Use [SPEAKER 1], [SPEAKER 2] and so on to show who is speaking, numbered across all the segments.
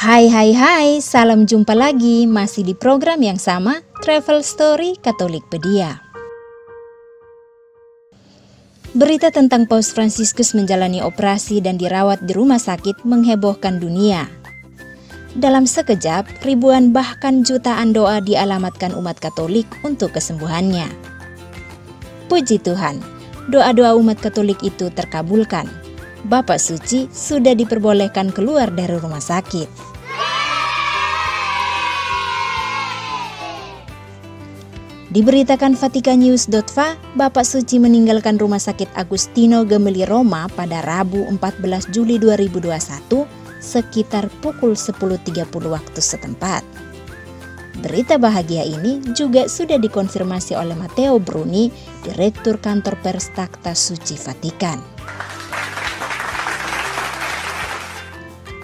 [SPEAKER 1] Hai, salam jumpa lagi, masih di program yang sama, Travel Story Katolikpedia. Berita tentang Paus Fransiskus menjalani operasi dan dirawat di rumah sakit menghebohkan dunia. Dalam sekejap, ribuan bahkan jutaan doa dialamatkan umat Katolik untuk kesembuhannya. Puji Tuhan, doa-doa umat Katolik itu terkabulkan. Bapak Suci sudah diperbolehkan keluar dari rumah sakit. Diberitakan vatikannews.va, Bapak Suci meninggalkan Rumah Sakit Agustino Gemelli Roma pada Rabu 14 Juli 2021 sekitar pukul 10.30 waktu setempat. Berita bahagia ini juga sudah dikonfirmasi oleh Matteo Bruni, Direktur Kantor Pers Takhta Suci Vatikan.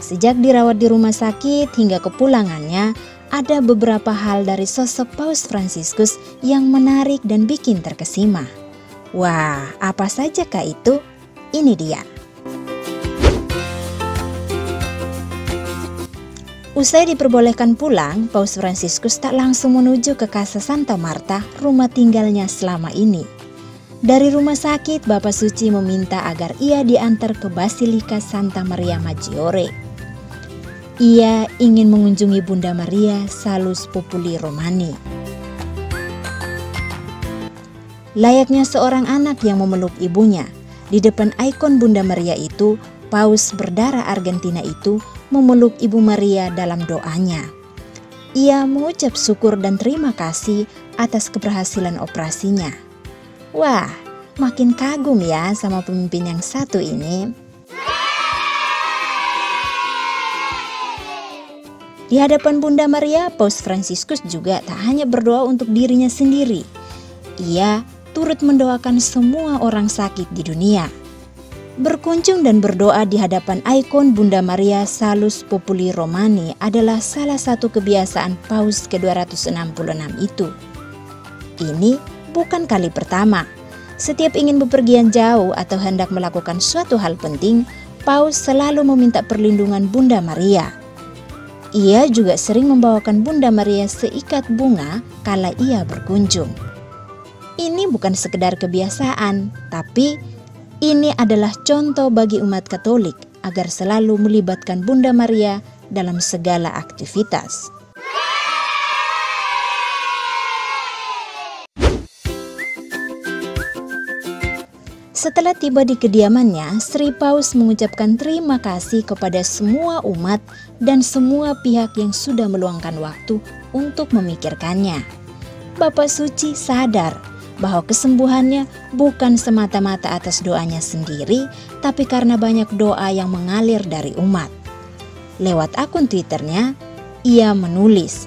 [SPEAKER 1] Sejak dirawat di rumah sakit hingga kepulangannya, ada beberapa hal dari sosok Paus Fransiskus yang menarik dan bikin terkesima. Wah, apa saja kah itu? Ini dia. Usai diperbolehkan pulang, Paus Fransiskus tak langsung menuju ke Casa Santa Marta, rumah tinggalnya selama ini. Dari rumah sakit, Bapak Suci meminta agar ia diantar ke Basilika Santa Maria Maggiore. Ia ingin mengunjungi Bunda Maria Salus Populi Romani. Layaknya seorang anak yang memeluk ibunya, di depan ikon Bunda Maria itu, Paus berdarah Argentina itu memeluk Ibu Maria dalam doanya. Ia mengucap syukur dan terima kasih atas keberhasilan operasinya. Wah, makin kagum ya sama pemimpin yang satu ini. Di hadapan Bunda Maria, Paus Fransiskus juga tak hanya berdoa untuk dirinya sendiri. Ia turut mendoakan semua orang sakit di dunia. Berkunjung dan berdoa di hadapan ikon Bunda Maria Salus Populi Romani adalah salah satu kebiasaan Paus ke-266 itu. Ini bukan kali pertama. Setiap ingin bepergian jauh atau hendak melakukan suatu hal penting, Paus selalu meminta perlindungan Bunda Maria. Ia juga sering membawakan Bunda Maria seikat bunga kala ia berkunjung. Ini bukan sekedar kebiasaan, tapi ini adalah contoh bagi umat Katolik agar selalu melibatkan Bunda Maria dalam segala aktivitas. Setelah tiba di kediamannya, Sri Paus mengucapkan terima kasih kepada semua umat dan semua pihak yang sudah meluangkan waktu untuk memikirkannya. Bapak Suci sadar bahwa kesembuhannya bukan semata-mata atas doanya sendiri, tapi karena banyak doa yang mengalir dari umat. Lewat akun Twitternya, ia menulis,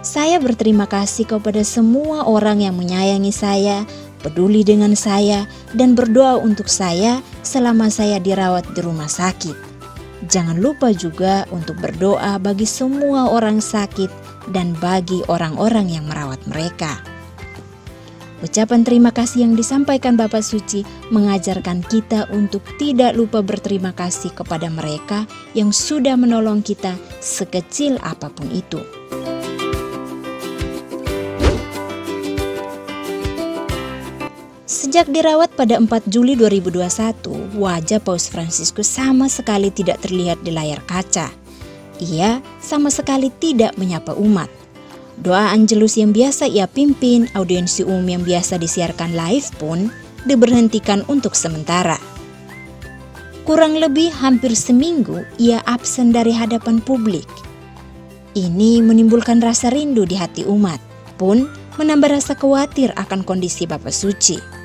[SPEAKER 1] "Saya berterima kasih kepada semua orang yang menyayangi saya, peduli dengan saya, dan berdoa untuk saya selama saya dirawat di rumah sakit. Jangan lupa juga untuk berdoa bagi semua orang sakit dan bagi orang-orang yang merawat mereka." Ucapan terima kasih yang disampaikan Bapak Suci mengajarkan kita untuk tidak lupa berterima kasih kepada mereka yang sudah menolong kita sekecil apapun itu. Sejak dirawat pada 4 Juli 2021, wajah Paus Fransiskus sama sekali tidak terlihat di layar kaca. Ia sama sekali tidak menyapa umat. Doa Angelus yang biasa ia pimpin, audiensi umum yang biasa disiarkan live pun diberhentikan untuk sementara. Kurang lebih hampir seminggu ia absen dari hadapan publik. Ini menimbulkan rasa rindu di hati umat, pun menambah rasa khawatir akan kondisi Bapak Suci.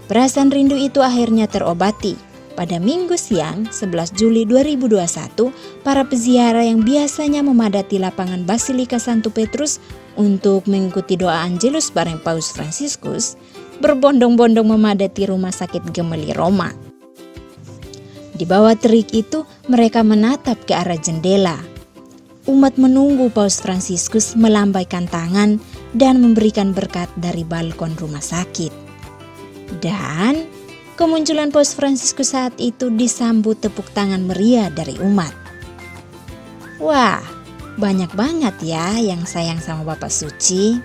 [SPEAKER 1] Perasaan rindu itu akhirnya terobati. Pada Minggu siang 11 Juli 2021, para peziarah yang biasanya memadati lapangan Basilika Santo Petrus untuk mengikuti doa Angelus bareng Paus Fransiskus berbondong-bondong memadati Rumah Sakit Gemelli Roma. Di bawah terik itu, mereka menatap ke arah jendela. Umat menunggu Paus Fransiskus melambaikan tangan dan memberikan berkat dari balkon rumah sakit. Dan kemunculan Paus Fransiskus saat itu disambut tepuk tangan meriah dari umat. Wah, banyak banget ya yang sayang sama Bapak Suci.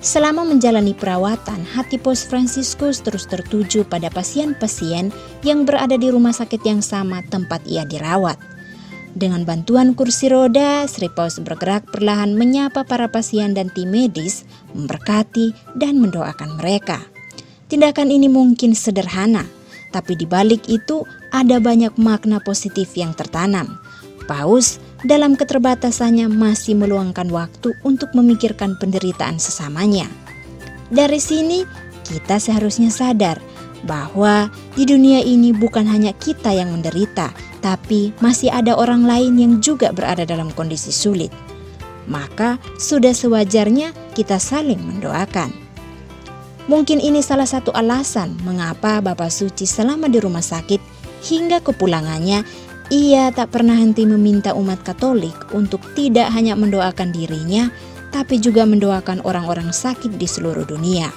[SPEAKER 1] Selama menjalani perawatan, hati Paus Fransiskus terus tertuju pada pasien-pasien yang berada di rumah sakit yang sama tempat ia dirawat. Dengan bantuan kursi roda, Sri Paus bergerak perlahan menyapa para pasien dan tim medis, memberkati dan mendoakan mereka. Tindakan ini mungkin sederhana, tapi di balik itu ada banyak makna positif yang tertanam. Paus dalam keterbatasannya masih meluangkan waktu untuk memikirkan penderitaan sesamanya. Dari sini kita seharusnya sadar bahwa di dunia ini bukan hanya kita yang menderita, tapi masih ada orang lain yang juga berada dalam kondisi sulit. Maka sudah sewajarnya kita saling mendoakan. Mungkin ini salah satu alasan mengapa Bapak Suci selama di rumah sakit hingga kepulangannya, ia tak pernah henti meminta umat Katolik untuk tidak hanya mendoakan dirinya, tapi juga mendoakan orang-orang sakit di seluruh dunia.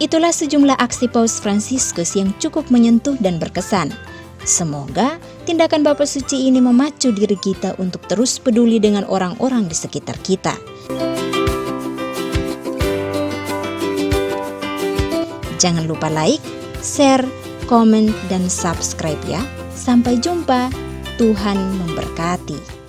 [SPEAKER 1] Itulah sejumlah aksi Paus Fransiskus yang cukup menyentuh dan berkesan. Semoga tindakan Bapak Suci ini memacu diri kita untuk terus peduli dengan orang-orang di sekitar kita. Jangan lupa like, share, komen, dan subscribe ya. Sampai jumpa. Tuhan memberkati.